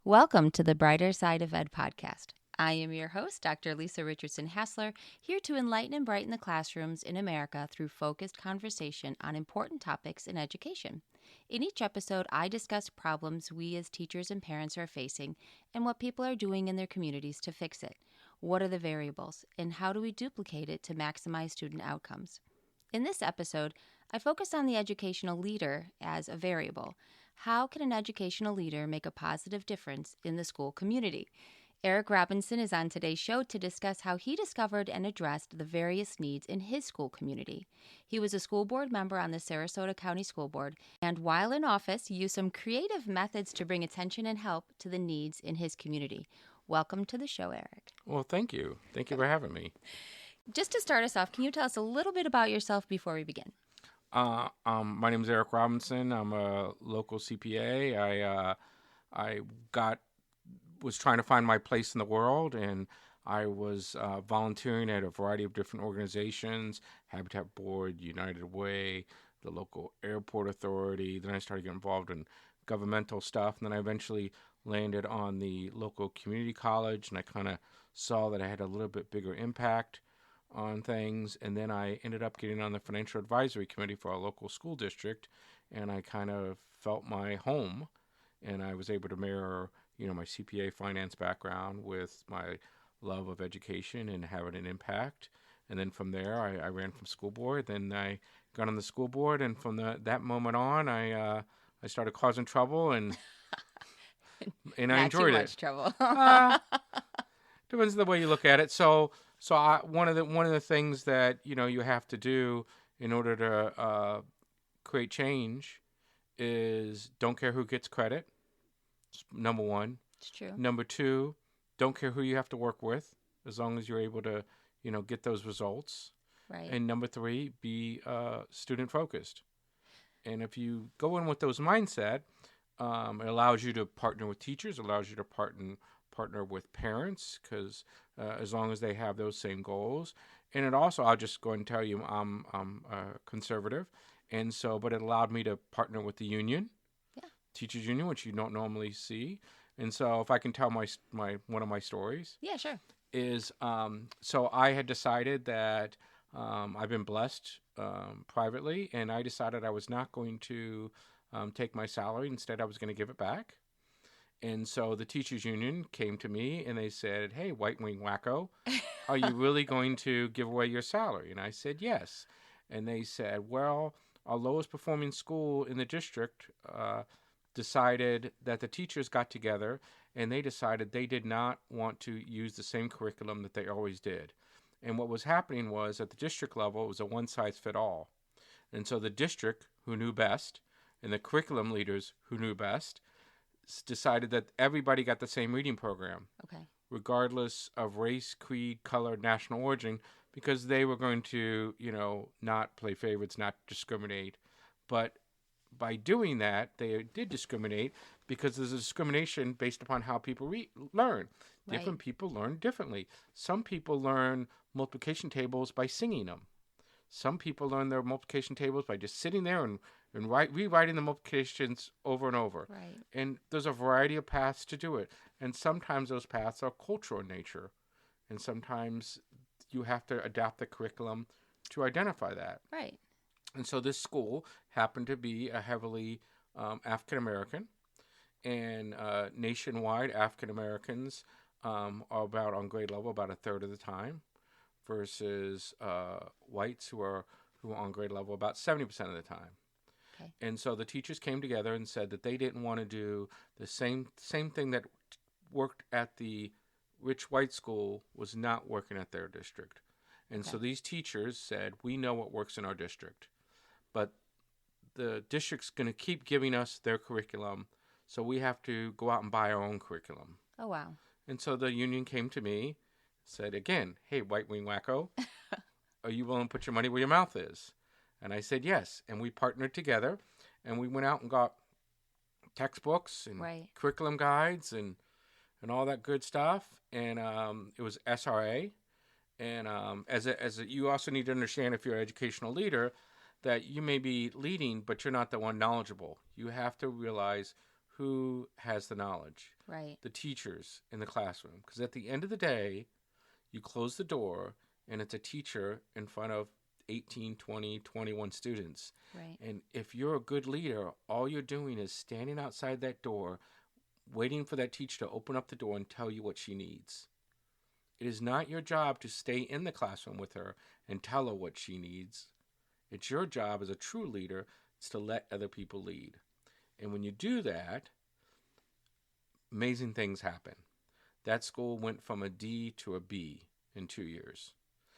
Welcome to the Brighter Side of Ed podcast. I am your host, Dr. Lisa Richardson Hassler, here to enlighten and brighten the classrooms in America through focused conversation on important topics in education. In each episode, I discuss problems we as teachers and parents are facing and what people are doing in their communities to fix it. What are the variables, and how do we duplicate it to maximize student outcomes? In this episode, I focus on the educational leader as a variable. How can an educational leader make a positive difference in the school community? Eric Robinson is on today's show to discuss how he discovered and addressed the various needs in his school community. He was a school board member on the Sarasota County School Board, and while in office, used some creative methods to bring attention and help to the needs in his community. Welcome to the show, Eric. Well, thank you. Thank you for having me. Just to start us off, can you tell us a little bit about yourself before we begin? My name is Eric Robinson. I'm a local CPA. I was trying to find my place in the world, and I was volunteering at a variety of different organizations: Habitat Board, United Way, the local airport authority. Then I started getting involved in governmental stuff, and then I eventually landed on the local community college, and I kind of saw that I had a little bit bigger impact on things, and then I ended up getting on the financial advisory committee for our local school district, and I kind of felt my home, and I was able to mirror, my CPA finance background with my love of education and having an impact. And then from there, I ran from school board. Then I got on the school board, and from that moment on, I started causing trouble, and I enjoyed it. Not too much trouble. Depends on the way you look at it. So one of the things that you have to do in order to create change is don't care who gets credit. Number one. It's true. Number two, don't care who you have to work with, as long as you're able to get those results. Right. And number three, be student focused. And if you go in with those mindset, it allows you to partner with teachers, allows you to partner with parents, because as long as they have those same goals. And it also, I'll just go and tell you, I'm conservative, and so, but it allowed me to partner with the union, teachers union, which you don't normally see. And so, if I can tell my one of my stories, sure, is so I had decided that I've been blessed privately, and I decided I was not going to take my salary. Instead, I was going to give it back. And so the teachers union came to me and they said, "Hey, white wing wacko, are you really going to give away your salary?" And I said, "Yes." And they said, "Well, our lowest performing school in the district decided that the teachers got together and they decided they did not want to use the same curriculum that they always did." And what was happening was at the district level, it was a one-size-fit-all. And so the district, who knew best, and the curriculum leaders, who knew best, decided that everybody got the same reading program, regardless of race, creed, color, national origin, because they were going to, not play favorites, not discriminate. But by doing that, they did discriminate, because there's a discrimination based upon how people learn. Right. Different people learn differently. Some people learn multiplication tables by singing them. Some people learn their multiplication tables by just sitting there and rewriting the multiplications over and over. Right. And there's a variety of paths to do it. And sometimes those paths are cultural in nature. And sometimes you have to adapt the curriculum to identify that. Right. And so this school happened to be a heavily African-American. And nationwide, African-Americans are about, on grade level, about a third of the time, versus whites who are on grade level about 70% of the time. Okay. And so the teachers came together and said that they didn't want to do the same thing that worked at the rich white school was not working at their district. And so these teachers said, "We know what works in our district, but the district's going to keep giving us their curriculum, so we have to go out and buy our own curriculum." Oh, wow. And so the union came to me, said again, "Hey, white wing wacko, are you willing to put your money where your mouth is?" And I said yes. And we partnered together, and we went out and got textbooks and curriculum guides and all that good stuff. And it was SRA. And you also need to understand, if you're an educational leader, that you may be leading, but you're not the one knowledgeable. You have to realize who has the knowledge. Right. The teachers in the classroom. Because at the end of the day, you close the door and it's a teacher in front of 18, 20, 21 students. Right. And if you're a good leader, all you're doing is standing outside that door, waiting for that teacher to open up the door and tell you what she needs. It is not your job to stay in the classroom with her and tell her what she needs. It's your job as a true leader is to let other people lead. And when you do that, amazing things happen. That school went from a D to a B in 2 years.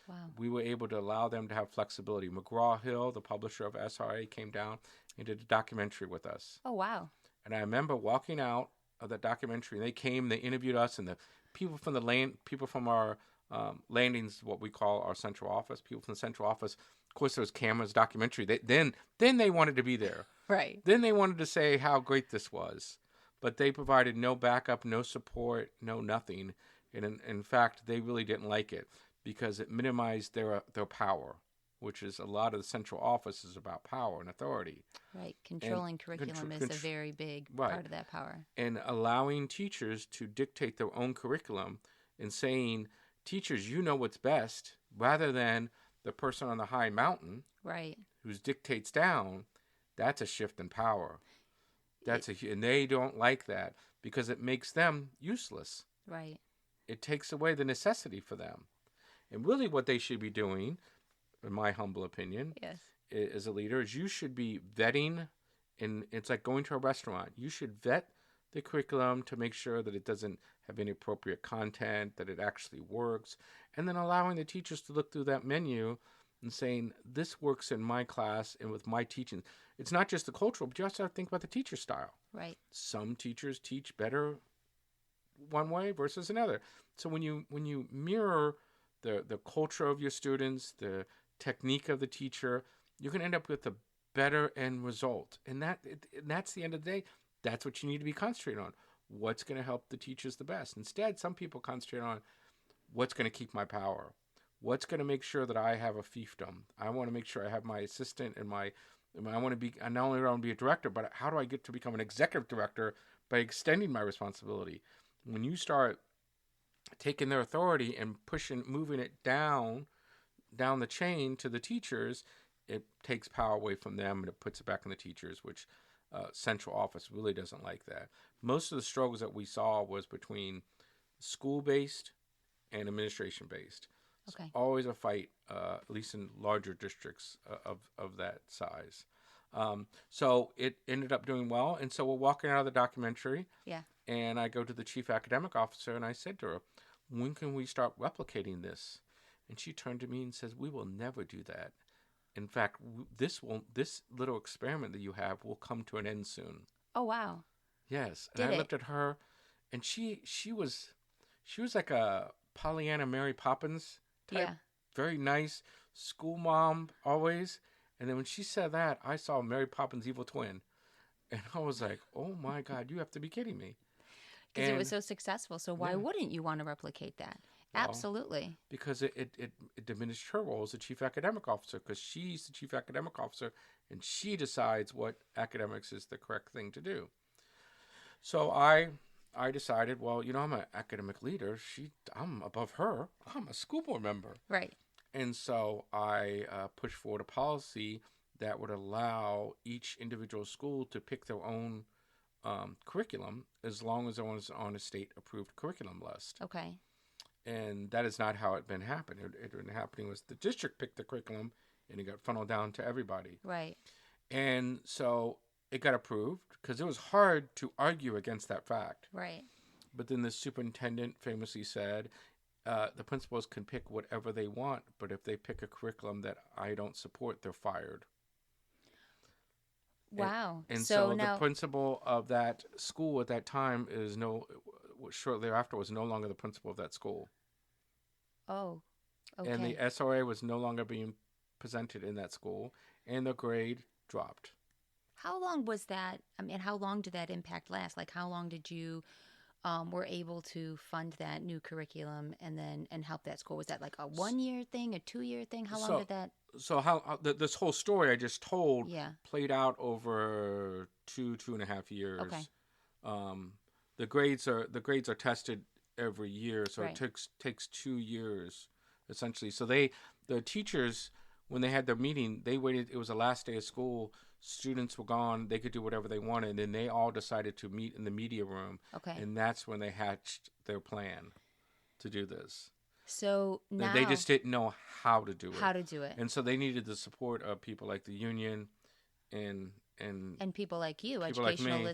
Wow. We were able to allow them to have flexibility. McGraw-Hill, the publisher of SRA, came down and did a documentary with us. Oh, wow. And I remember walking out of that documentary, and they came, they interviewed us, and the people from our landings, what we call our central office, people from the central office. Of course, there was cameras, documentary. Then they wanted to be there. Right. Then they wanted to say how great this was. But they provided no backup, no support, no nothing. And in fact, they really didn't like it because it minimized their power, which is a lot of the central office is about power and authority. Right. Controlling curriculum is a very big part of that power. And allowing teachers to dictate their own curriculum and saying, teachers, you know what's best, rather than the person on the high mountain who dictates down. That's a shift in power. And they don't like that because it makes them useless. Right. It takes away the necessity for them. And really what they should be doing, in my humble opinion, as a leader, is you should be vetting, and it's like going to a restaurant. You should vet the curriculum to make sure that it doesn't have any appropriate content, that it actually works, and then allowing the teachers to look through that menu and saying, this works in my class and with my teaching. It's not just the cultural, but you also have to think about the teacher style. Right. Some teachers teach better one way versus another. So when you mirror the culture of your students, the technique of the teacher, you can end up with a better end result. And that's the end of the day. That's what you need to be concentrating on. What's going to help the teachers the best? Instead, some people concentrate on what's going to keep my power. What's going to make sure that I have a fiefdom? I want to make sure I have my assistant and I want to be, I not only want to be a director, but how do I get to become an executive director by extending my responsibility? When you start taking their authority and moving it down the chain to the teachers, it takes power away from them and it puts it back on the teachers, which central office really doesn't like that. Most of the struggles that we saw was between school-based and administration-based. Okay. It's always a fight, at least in larger districts of that size. So it ended up doing well. And so we're walking out of the documentary. Yeah. And I go to the chief academic officer and I said to her, when can we start replicating this? And she turned to me and says, we will never do that. In fact, this little experiment that you have will come to an end soon. Oh, wow. Yes. And I looked at her and she was like a Pollyanna Mary Poppins type. Yeah. Very nice school mom always. And then when she said that, I saw Mary Poppins' evil twin. And I was like, oh my God, you have to be kidding me. Because it was so successful. So why wouldn't you want to replicate that? Well, absolutely. Because it diminished her role as the chief academic officer, because she's the chief academic officer and she decides what academics is the correct thing to do. So I decided, well, I'm an academic leader. I'm above her. I'm a school board member. Right. And so I pushed forward a policy that would allow each individual school to pick their own curriculum as long as it was on a state-approved curriculum list. Okay. And that is not how it had been happening. It had been happening was the district picked the curriculum and it got funneled down to everybody. Right. And so it got approved because it was hard to argue against that fact. Right. But then the superintendent famously said, the principals can pick whatever they want, but if they pick a curriculum that I don't support, they're fired. Wow. And so now, the principal of that school at that time shortly thereafter was no longer the principal of that school. Oh, okay. And the SRA was no longer being presented in that school, and the grade dropped. How long was that? I mean, how long did that impact last? Like, how long did you were able to fund that new curriculum and help that school? Was that like a 1-year thing, a 2-year thing? How long did that? So this whole story I just told played out over 2.5 years. Okay. the grades are tested every year, so Right. it takes 2 years essentially. So the teachers, when they had their meeting, they waited. It was the last day of school. Students were gone. They could do whatever they wanted, and then they all decided to meet in the media room, Okay. and that's when they hatched their plan to do this. So now They just didn't know how to do it. how to do it. And so they needed the support of people like the union and And people like you, people like me.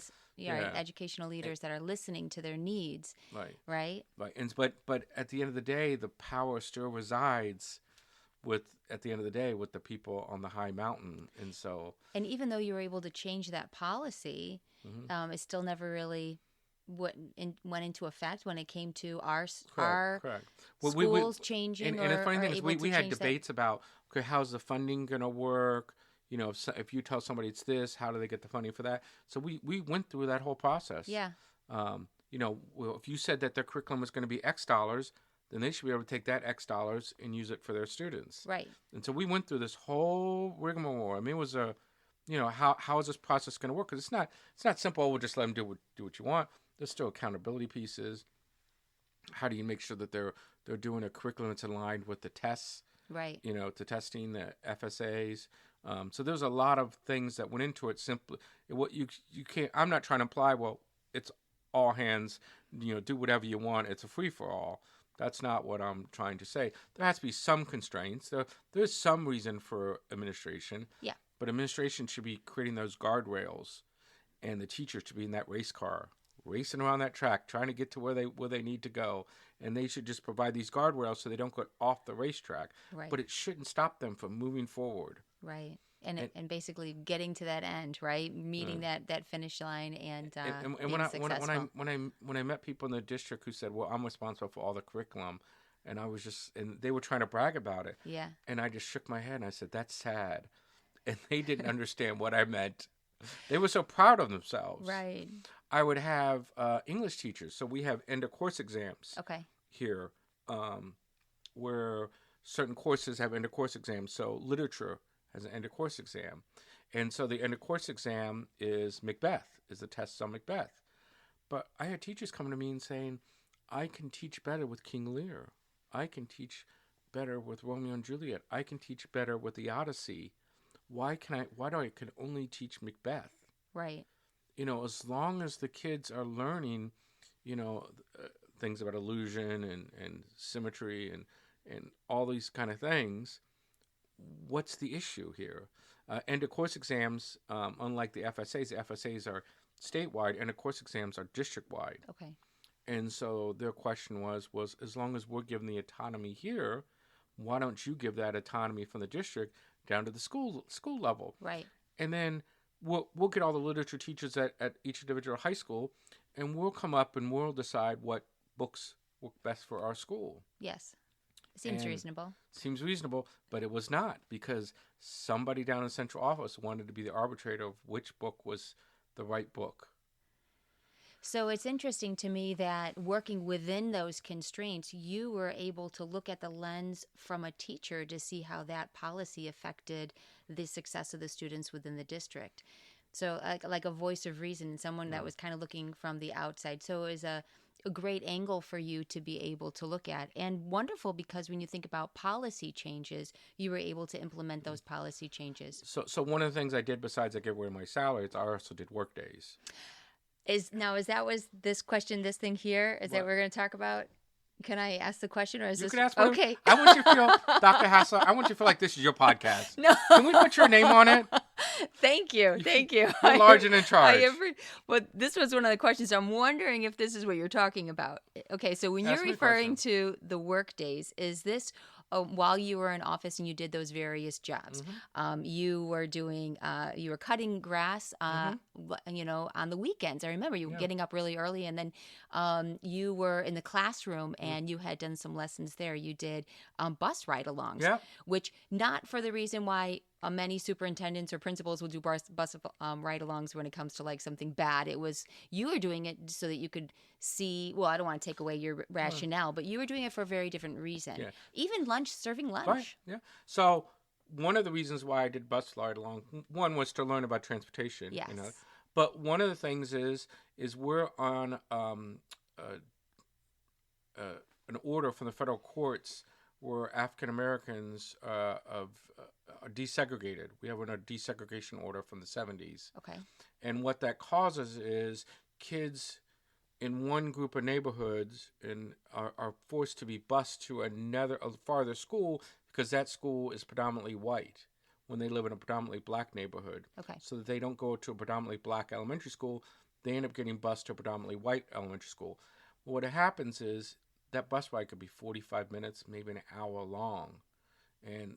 right, educational leaders that are listening to their needs, Right. right? Right. And but at the end of the day, the power still resides at the end of the day with the people on the high mountain. And so And even though you were able to change that policy, it still never really went into effect when it came to our correct. Well, schools changing. And the funny thing is, able we to had change debates about, okay, how's the funding going to work? You know, if you tell somebody it's this, how do they get the funding for that? So we went through that whole process. Yeah. You know, well, if you said that their curriculum was going to be X dollars, then they should be able to take that X dollars and use it for their students. Right. And so we went through this whole rigmarole. I mean, it was how is this process going to work? Because it's not simple. Oh, we'll just let them do what you want. There's still accountability pieces. How do you make sure that they're doing a curriculum that's aligned with the tests? Right. You know, to testing the FSAs. So there's a lot of things that went into it. Simply, what you can't. I'm not trying to imply, well, it's all hands. You know, do whatever you want. It's a free for all. That's not what I'm trying to say. There has to be some constraints. There's some reason for administration. Yeah. But administration should be creating those guardrails, and the teachers should be in that race car, racing around that track, trying to get to where they need to go. And they should just provide these guardrails so they don't get off the racetrack. Right. But it shouldn't stop them from moving forward. Right. And basically getting to that end, right? Meeting that finish line and being successful. When I met people in the district who said, "Well, I'm responsible for all the curriculum," and and they were trying to brag about it. Yeah. And I just shook my head and I said, "That's sad," and they didn't understand what I meant. They were so proud of themselves. Right. I would have English teachers, so we have end of course exams. Okay. Here, where certain courses have end of course exams. So literature has an end of course exam. And so the end of course exam is Macbeth, is the test on Macbeth. But I had teachers coming to me and saying, I can teach better with King Lear. I can teach better with Romeo and Juliet. I can teach better with the Odyssey. Why do I can only teach Macbeth? Right. You know, as long as the kids are learning, you know, things about illusion and symmetry and all these kind of things, what's the issue here? End of course exams, unlike the FSAs are statewide, end of course exams are district-wide. Okay. And so their question was as long as we're given the autonomy here, why don't you give that autonomy from the district down to the school level? Right. And then we'll get all the literature teachers at each individual high school, and we'll come up and we'll decide what books work best for our school. Yes. Seems reasonable. Seems reasonable, but it was not, because somebody down in central office wanted to be the arbitrator of which book was the right book. So it's interesting to me that working within those constraints, you were able to look at the lens from a teacher to see how that policy affected the success of the students within the district. So like a voice of reason, someone that was kind of looking from the outside. So it was a great angle for you to be able to look at, and wonderful because when you think about policy changes, you were able to implement those policy changes. So one of the things I did besides I gave away my salary is I also did work days. Is that was this question, this thing here? Is that what we're going to talk about? Can I ask the question, or is you this can ask okay? I want you to feel, Dr. Hassler, I want you to feel like this is your podcast. No. Can we put your name on it? Thank you. You're large and in charge. But this was one of the questions. I'm wondering if this is what you're talking about. Okay, so when you're referring to the work days, is this while you were in office and you did those various jobs? You were doing, you were cutting grass, you know, on the weekends. I remember you were getting up really early, and then you were in the classroom and you had done some lessons there. You did bus ride-alongs, which not for the reason why many superintendents or principals will do bus ride-alongs when it comes to like something bad. It was, you were doing it so that you could see, well, I don't want to take away your rationale, but you were doing it for a very different reason. Yeah. Even serving lunch. Right, yeah. So one of the reasons why I did bus ride-along, one was to learn about transportation. Yes. You know, But one of the things is we're on uh, an order from the federal courts where African Americans are desegregated. We have a desegregation order from the 70s. Okay. And what that causes is kids in one group of neighborhoods are forced to be bused to a farther school because that school is predominantly white when they live in a predominantly black neighborhood. Okay. So that they don't go to a predominantly black elementary school, they end up getting bused to a predominantly white elementary school. Well, what happens is that bus ride could be 45 minutes, maybe an hour long, and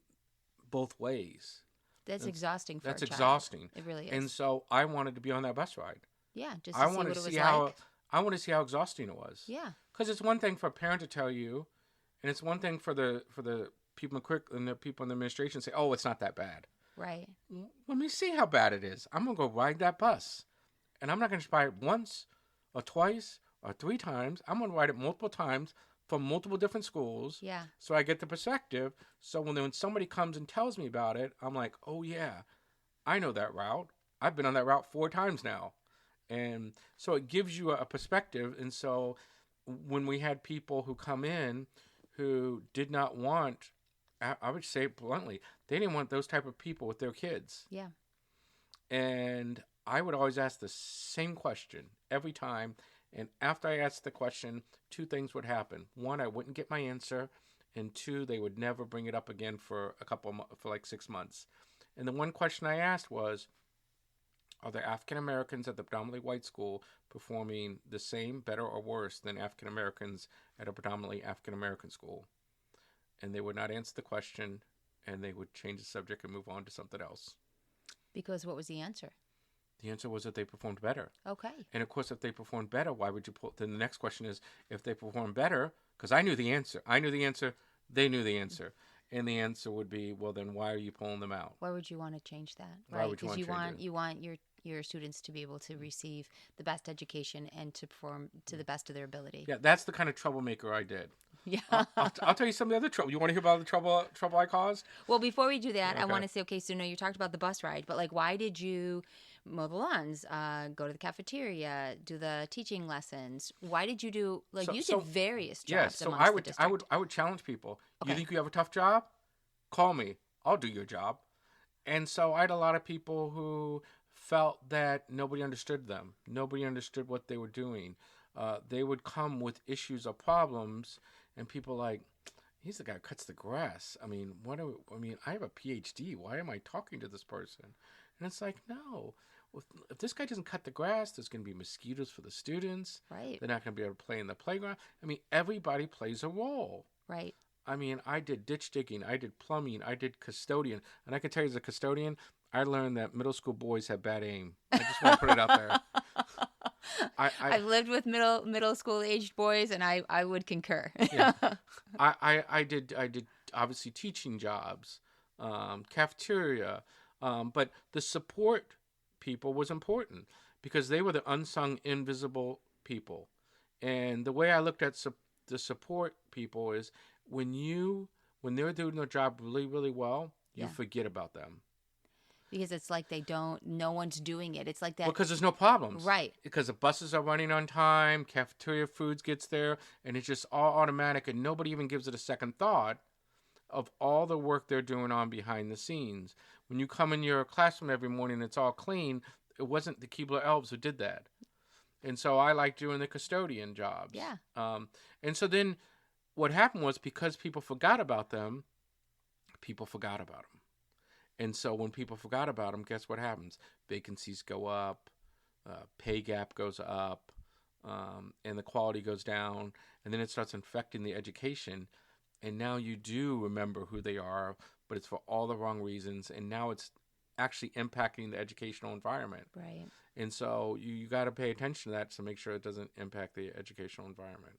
both ways. That's exhausting for a child. That's exhausting. It really is. And so I wanted to be on that bus ride. Yeah, just to see what it was like. I want to see how exhausting it was. Yeah. Because it's one thing for a parent to tell you, and it's one thing for the people in the people in the administration to say, "Oh, it's not that bad." Right. Let me see how bad it is. I'm gonna go ride that bus, and I'm not gonna just ride it once, or twice, or 3 times. I'm gonna ride it multiple times from multiple different schools. Yeah. So I get the perspective. So when somebody comes and tells me about it, I'm like, "Oh yeah, I know that route. I've been on that route 4 times now." And so it gives you a perspective. And so when we had people who come in who did not want, I would say bluntly, they didn't want those type of people with their kids. Yeah. And I would always ask the same question every time. And after I asked the question, 2 things would happen. 1, I wouldn't get my answer. And 2, they would never bring it up again for for like 6 months. And the one question I asked was, are there African Americans at the predominantly white school performing the same, better, or worse than African Americans at a predominantly African American school? And they would not answer the question, and they would change the subject and move on to something else. Because what was the answer? The answer was that they performed better. Okay. And of course, if they performed better, why would you pull? Then the next question is, if they performed better, because I knew the answer. I knew the answer. They knew the answer. And the answer would be, well, then why are you pulling them out? Why would you want to change that? Why would you want to change it? You want your students to be able to receive the best education and to perform to the best of their ability. Yeah, that's the kind of troublemaker I did. Yeah. I'll tell you some of the other trouble. You want to hear about the trouble I caused? Well, before we do that, Okay. I want to say, okay, so no, you talked about the bus ride, but like, why did you mow the lawns, go to the cafeteria, do the teaching lessons? Why did you do you did various jobs? Yes, so I would challenge people. Okay. You think you have a tough job? Call me. I'll do your job. And so I had a lot of people who felt that nobody understood them. Nobody understood what they were doing. They would come with issues or problems, and people like, he's the guy who cuts the grass. I mean, I have a PhD. Why am I talking to this person? And it's like, no. If this guy doesn't cut the grass, there's going to be mosquitoes for the students. Right. They're not going to be able to play in the playground. I mean, everybody plays a role. Right. I mean, I did ditch digging, I did plumbing, I did custodian. And I can tell you as a custodian, I learned that middle school boys have bad aim. I just want to put it out there. I've lived with middle school aged boys, and I would concur. Yeah. I did obviously teaching jobs, cafeteria, but the support people was important because they were the unsung, invisible people. And the way I looked at the support people is when they're doing their job really, really well, you forget about them. Because it's like no one's doing it. It's like that. Because there's no problems. Right. Because the buses are running on time, cafeteria foods gets there, and it's just all automatic, and nobody even gives it a second thought of all the work they're doing on behind the scenes. When you come in your classroom every morning, it's all clean. It wasn't the Keebler elves who did that. And so I like doing the custodian jobs. Yeah. And so then what happened was because people forgot about them, people forgot about them. And so when people forgot about them, guess what happens? Vacancies go up, pay gap goes up, and the quality goes down. And then it starts infecting the education. And now you do remember who they are, but it's for all the wrong reasons. And now it's actually impacting the educational environment. Right. And so you got to pay attention to that to make sure it doesn't impact the educational environment.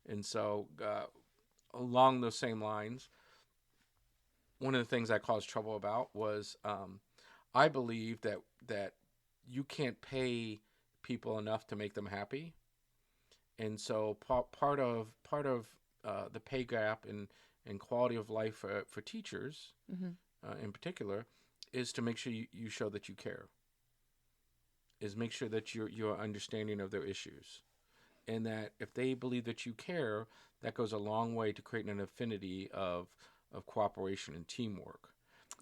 And so along those same lines, one of the things I caused trouble about was I believe that you can't pay people enough to make them happy. And so part of the pay gap and quality of life for teachers in particular is to make sure you show that you care. is make sure that you're understanding of their issues, and that if they believe that you care, that goes a long way to creating an affinity of cooperation and teamwork.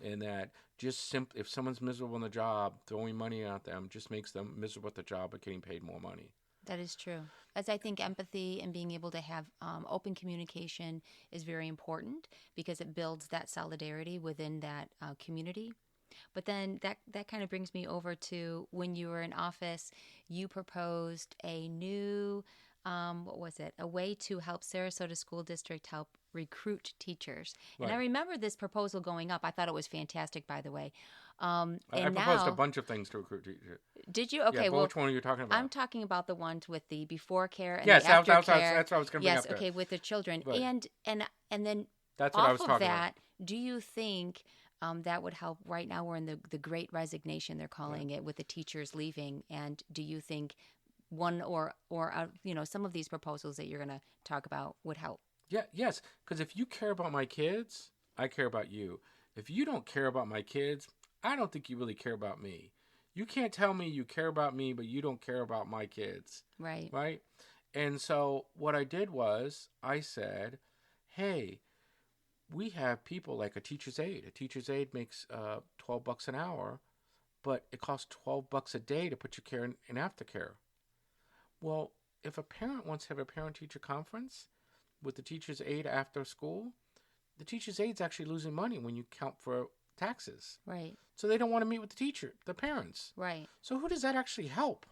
And that just simply, if someone's miserable in the job, throwing money at them just makes them miserable at the job but getting paid more money. That is true. As I think empathy and being able to have open communication is very important because it builds that solidarity within that community. But then that kind of brings me over to when you were in office, you proposed a new, what was it? A way to help Sarasota School District help recruit teachers. And I Right. remember this proposal going up. I thought it was fantastic, by the way. I And proposed a now, bunch of things to recruit teachers. did you? Yeah, Okay, but well, which one are you talking about? I'm talking about the ones with the before care and Yes, the after care. that's what I was going to bring Yes, up there. okay, with the children. Right. And then That's what I was off of talking about. that, do you think that would help? Right now we're in the great resignation, they're calling it, with the teachers leaving. And do you think one or some of these proposals that you're going to talk about would help? Yeah, yes, because if you care about my kids, I care about you. If you don't care about my kids, I don't think you really care about me. You can't tell me you care about me, but you don't care about my kids, Right. right? And so what I did was I said, hey, we have people like a teacher's aide. A teacher's aide makes $12 an hour, but it costs $12 a day to put your care in aftercare. Well, if a parent wants to have a parent-teacher conference with the teacher's aide after school, the teacher's aide's actually losing money when you count for taxes. Right. So they don't want to meet with the parents. Right. So who does that actually help?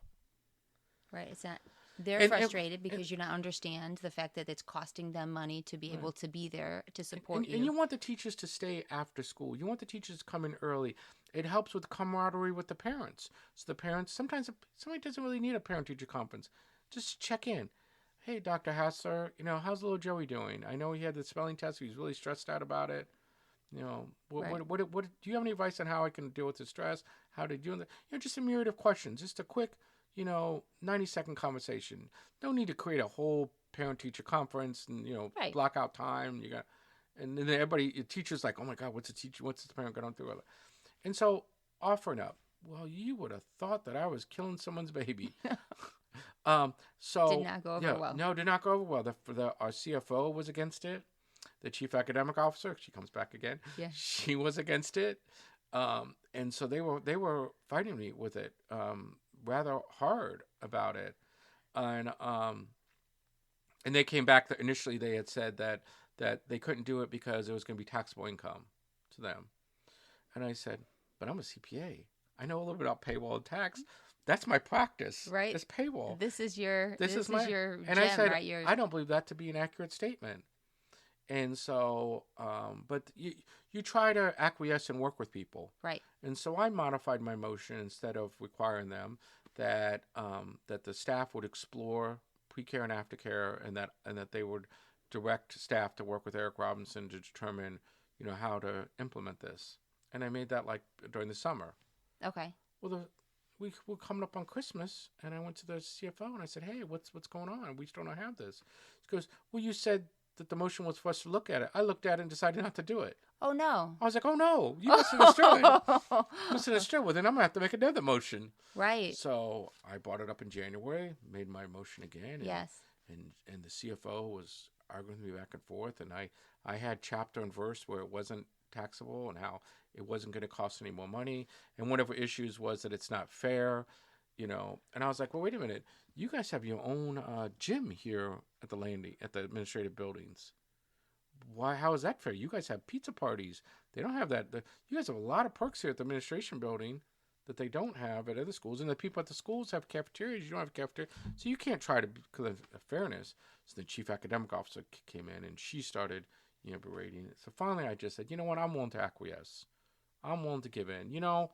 Right. It's not. They're And- frustrated because you don't understand the fact that it's costing them money to be able to be there to support And you want the teachers to stay after school. You want the teachers to come in early. It helps with camaraderie with the parents. So the parents, sometimes somebody doesn't really need a parent-teacher conference. Just check in. Hey, Dr. Hassler, how's little Joey doing? I know he had the spelling test. He was really stressed out about it. What do you have any advice on how I can deal with the stress? How to do that? Just a myriad of questions. Just a quick, 90-second conversation. No need to create a whole parent-teacher conference and, Right. block out time. And then everybody, the teacher's like, oh my God, what's the parent going through? And so offering up, well, you would have thought that I was killing someone's baby. So Did not go over well. No, did not go over well. Our CFO was against it. The chief academic officer, she comes back again. Yeah. She was against it. And so they were fighting me with it, rather hard about it. And they came back that initially they had said that they couldn't do it because it was going to be taxable income to them. And I said, but I'm a CPA. I know a little bit about paywall and tax. That's my practice. Right. It's paywall. This is your And gem, I said, right? I don't believe that to be an accurate statement. And so, but you try to acquiesce and work with people. Right. And so I modified my motion instead of requiring them that the staff would explore pre-care and aftercare, and that they would direct staff to work with Eric Robinson to determine, how to implement this. And I made that like during the summer. Okay. Well, we were coming up on Christmas, and I went to the CFO and I said, "Hey, what's going on? We still don't have this." He goes, "Well, you said that the motion was for us to look at it. I looked at it and decided not to do it." Oh no. I was like, "Oh no, you misunderstood. Well, then I'm gonna have to make another motion." Right. So I brought it up in January, made my motion again. And, Yes. And the CFO was arguing with me back and forth, and I had chapter and verse where it wasn't taxable and how it wasn't going to cost any more money, and one of the issues was that it's not fair, And I was like, well, wait a minute, you guys have your own gym here at the administrative buildings. Why? How is that fair? You guys have pizza parties. They don't have that. You guys have a lot of perks here at the administration building that they don't have at other schools, and the people at the schools have cafeterias. You don't have a cafeteria, so you can't try to because of fairness. So the chief academic officer came in, and she started, berating it. So finally, I just said, you know what? I'm willing to acquiesce. I'm willing to give in. I'm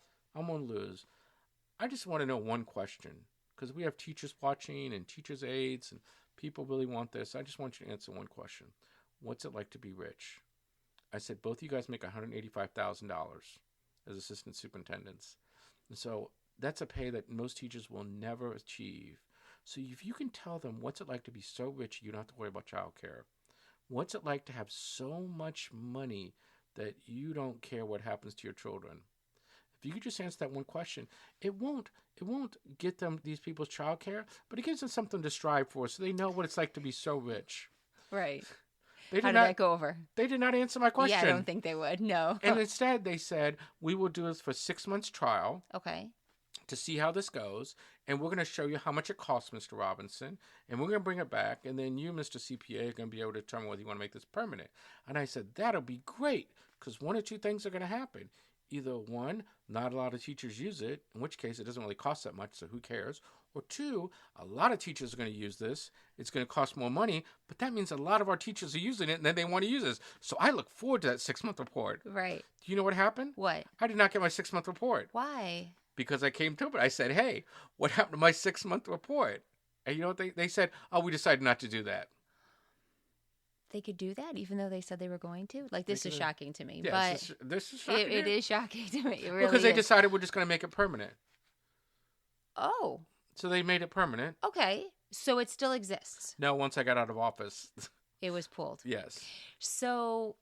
willing to lose. I just want to know one question, because we have teachers watching and teachers' aides, and people really want this. I just want you to answer one question. What's it like to be rich? I said, both of you guys make $185,000 as assistant superintendents. And so that's a pay that most teachers will never achieve. So if you can tell them what's it like to be so rich you don't have to worry about childcare, what's it like to have so much money that you don't care what happens to your children, if you could just answer that one question, it won't get them these people's childcare, but it gives them something to strive for, so they know what it's like to be so rich. Right. They How did that go over? They did not answer my question. Yeah, I don't think they would. No. And instead, they said, we will do this for 6 months trial. Okay. To see how this goes, and we're going to show you how much it costs, Mr. Robinson, and we're going to bring it back, and then you, Mr. CPA, are going to be able to determine whether you want to make this permanent. And I said, that'll be great, because one or two things are going to happen. Either one, not a lot of teachers use it, in which case it doesn't really cost that much, so who cares? Or two, a lot of teachers are going to use this. It's going to cost more money, but that means a lot of our teachers are using it, and then they want to use this. So I look forward to that 6-month report. Right. Do you know what happened? What? I did not get my 6-month report. Why? Because I came to it. I said, hey, what happened to my 6-month report? And you know what they said? Oh, we decided not to do that. They could do that even though they said they were going to? Like, this is shocking to me. Yeah, but this is shocking. It is shocking to me. It really because they is. decided we're just going to make it permanent. Oh. So they made it permanent. Okay. So it still exists. No, once I got out of office. It was pulled. Yes. So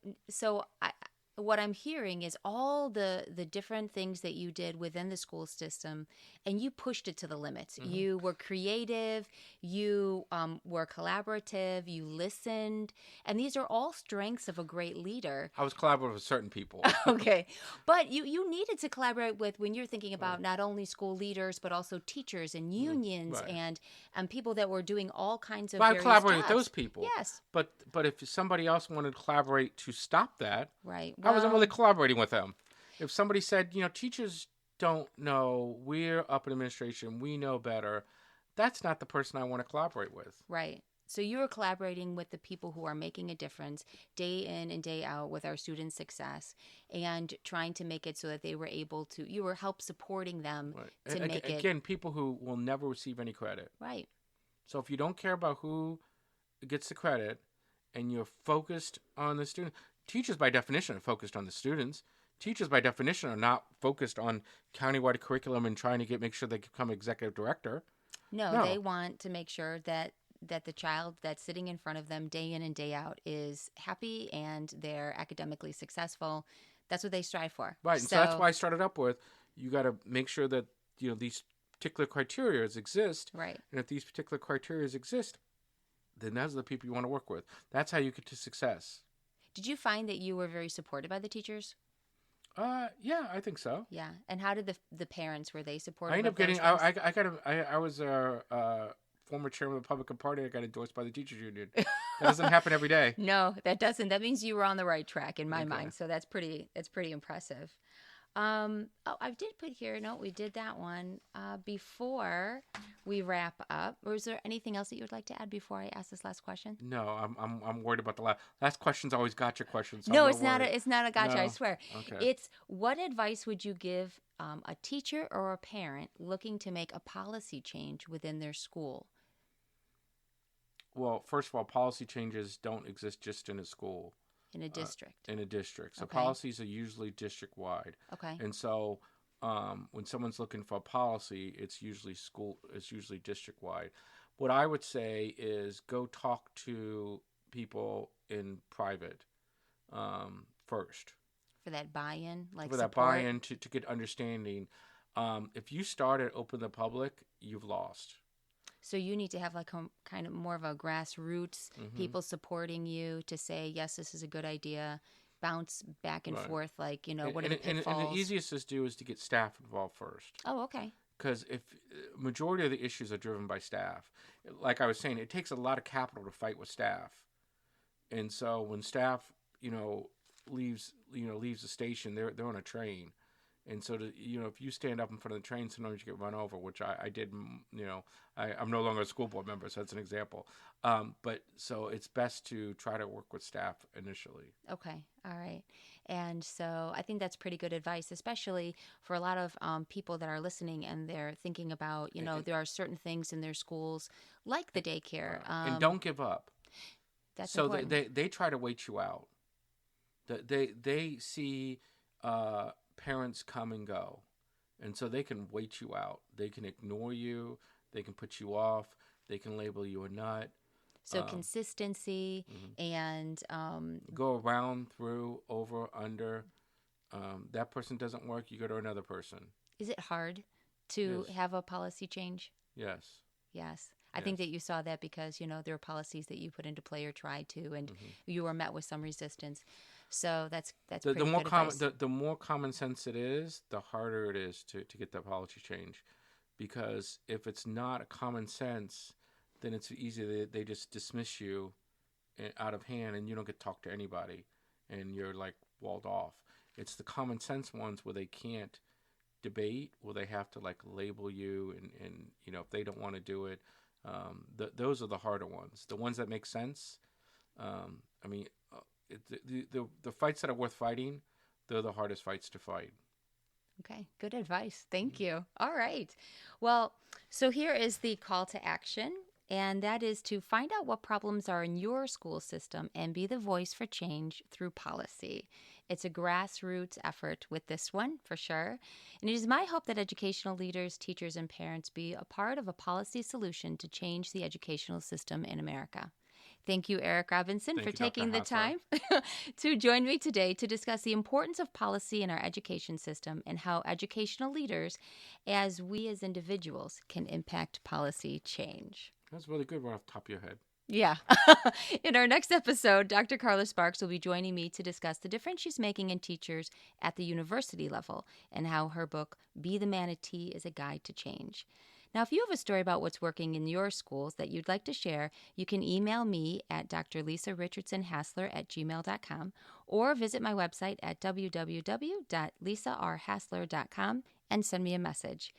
what I'm hearing is all the different things that you did within the school system, and you pushed it to the limits. Mm-hmm. You were creative, you were collaborative, you listened, and these are all strengths of a great leader. I was collaborative with certain people. Okay. But you needed to collaborate with, when you're thinking about not only school leaders, but also teachers and unions and people that were doing all kinds of various I collaborated jobs. with those people. Yes. But if somebody else wanted to collaborate to stop that, right. I wasn't really collaborating with them. If somebody said, teachers don't know, we're up in administration, we know better, that's not the person I want to collaborate with. Right. So you were collaborating with the people who are making a difference day in and day out with our students' success, and trying to make it so that they were able to, you were help supporting them to make it. Again, people who will never receive any credit. Right. So if you don't care about who gets the credit and you're focused on the student, teachers by definition are focused on the students. Teachers by definition are not focused on countywide curriculum and trying to make sure they become executive director. No, they want to make sure that the child that's sitting in front of them day in and day out is happy and they're academically successful. That's what they strive for. Right. So that's why I started up with, you got to make sure that, these particular criteria exist. Right. And if these particular criteria exist, then those are the people you want to work with. That's how you get to success. Did you find that you were very supported by the teachers? Yeah, I think so. Yeah. And how did the parents, were they supportive? I ended up getting, I was a former chairman of the Republican Party. I got endorsed by the teachers union. That doesn't happen every day. No, that doesn't. That means you were on the right track in my mind. So that's pretty impressive. I did put here, no, we did that one. Before we wrap up, or is there anything else that you would like to add before I ask this last question? No, I'm worried about the last question's always gotcha questions. So no, it's not a gotcha, no. I swear. Okay. It's, what advice would you give a teacher or a parent looking to make a policy change within their school? Well, first of all, policy changes don't exist just in a school. In a district. So policies are usually district-wide. Okay. And so when someone's looking for a policy, it's usually district-wide. What I would say is go talk to people in private first. For that buy-in, that buy-in to get understanding. If you start at open the public, you've lost. So you need to have kind of more of a grassroots, people supporting you to say, yes, this is a good idea, bounce back and forth, what are the pitfalls? And the easiest to do is to get staff involved first. Oh, okay. Because if majority of the issues are driven by staff, like I was saying, it takes a lot of capital to fight with staff. And so when staff, leaves the station, they're on a train. And so, if you stand up in front of the train, sometimes you get run over, which I did, I'm no longer a school board member, so that's an example. But so it's best to try to work with staff initially. Okay. All right. And so I think that's pretty good advice, especially for a lot of people that are listening and they're thinking about, there are certain things in their schools like the daycare. And don't give up. That's so important. they try to wait you out. They see parents come and go, and so they can wait you out. They can ignore you. They can put you off. They can label you a nut. So consistency and go around, through, over, under. That person doesn't work, you go to another person. Is it hard to Yes. have a policy change? Yes. Yes. I think Yes. that you saw that because, there are policies that you put into play or tried to, and Hmm. you were met with some resistance. So that's The pretty more good advice. the more common sense it is, the harder it is to get that policy change. Because if it's not a common sense, then it's easy they just dismiss you out of hand, and you don't get to talk to anybody, and you're like walled off. It's the common sense ones where they can't debate, where they have to like label you, and if they don't want to do it, those are the harder ones. The ones that make sense. I mean, the fights that are worth fighting, they're the hardest fights to fight. Okay, good advice. Thank you. All right. Well, so here is the call to action, and that is to find out what problems are in your school system and be the voice for change through policy. It's a grassroots effort with this one, for sure. And it is my hope that educational leaders, teachers, and parents be a part of a policy solution to change the educational system in America. Thank you, Eric Robinson, Thank for you, Dr. taking the Hassler. time to join me today to discuss the importance of policy in our education system and how educational leaders, as we as individuals, can impact policy change. That's really good right off the top of your head. Yeah. In our next episode, Dr. Carla Sparks will be joining me to discuss the difference she's making in teachers at the university level and how her book, Be the Manatee, is a guide to change. Now, if you have a story about what's working in your schools that you'd like to share, you can email me at drlisarichardsonhassler@gmail.com or visit my website at www.lisarhassler.com and send me a message.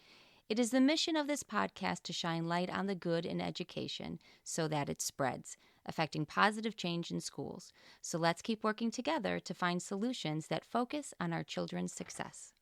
It is the mission of this podcast to shine light on the good in education so that it spreads, affecting positive change in schools. So let's keep working together to find solutions that focus on our children's success.